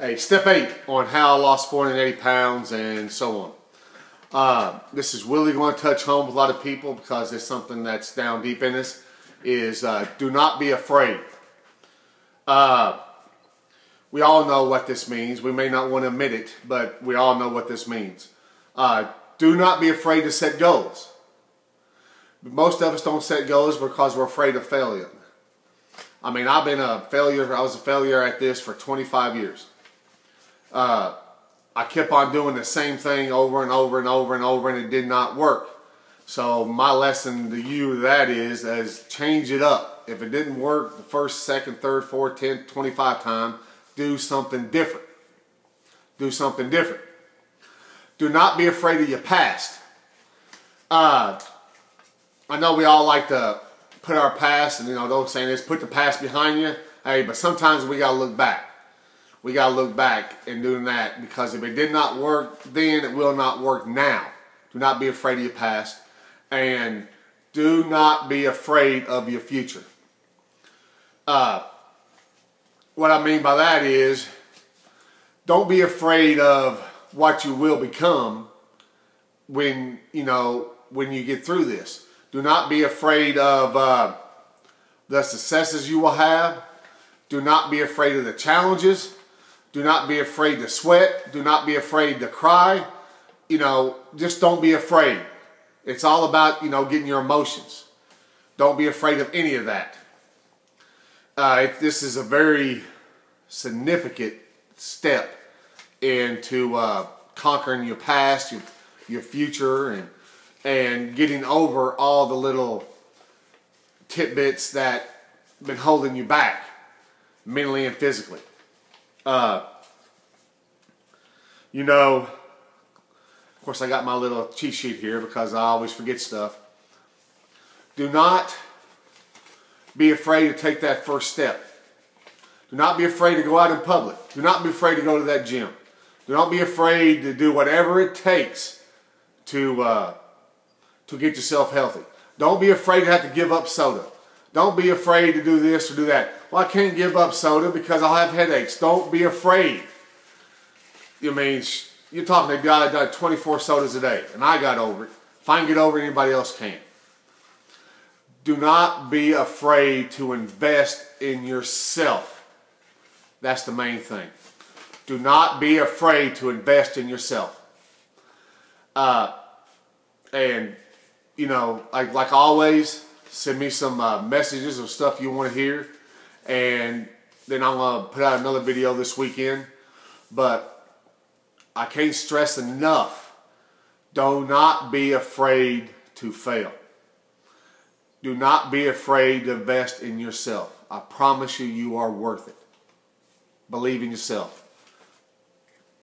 Hey, step 8 on how I lost 480 pounds and so on. This is really going to touch home with a lot of people because it's something that's down deep in us, is do not be afraid. We all know what this means. We may not want to admit it, but we all know what this means. Do not be afraid to set goals. Most of us don't set goals because we're afraid of failure. I mean, I've been a failure. I was a failure at this for 25 years. I kept on doing the same thing over and over and over and over, and it did not work. So my lesson to you that is change it up. If it didn't work the first, second, third, fourth, 10, 25 times, do something different. Do something different. Do not be afraid of your past. I know we all like to put our past, and those saying is put the past behind you. Hey, but sometimes we got to look back. We got to look back and doing that, because if it did not work then, it will not work now. Do not be afraid of your past, and do not be afraid of your future. What I mean by that is, don't be afraid of what you will become when you get through this. Do not be afraid of the successes you will have. Do not be afraid of the challenges. Do not be afraid to sweat. Do not be afraid to cry. Just don't be afraid. It's all about, getting your emotions. Don't be afraid of any of that. This is a very significant step into conquering your past, your future, and getting over all the little tidbits that have been holding you back, mentally and physically. Of course I got my little cheat sheet here because I always forget stuff. Do not be afraid to take that first step. Do not be afraid to go out in public. Do not be afraid to go to that gym. Do not be afraid to do whatever it takes to get yourself healthy. Don't be afraid to have to give up soda. Don't be afraid to do this or do that. Well, I can't give up soda because I'll have headaches. Don't be afraid. You're talking to a guy that got 24 sodas a day, and I got over it. If I can get over it, anybody else can. Do not be afraid to invest in yourself. That's the main thing. Do not be afraid to invest in yourself. Like always, send me some messages of stuff you want to hear, and then I'm going to put out another video this weekend. But I can't stress enough, do not be afraid to fail. Do not be afraid to invest in yourself. I promise you, you are worth it. Believe in yourself.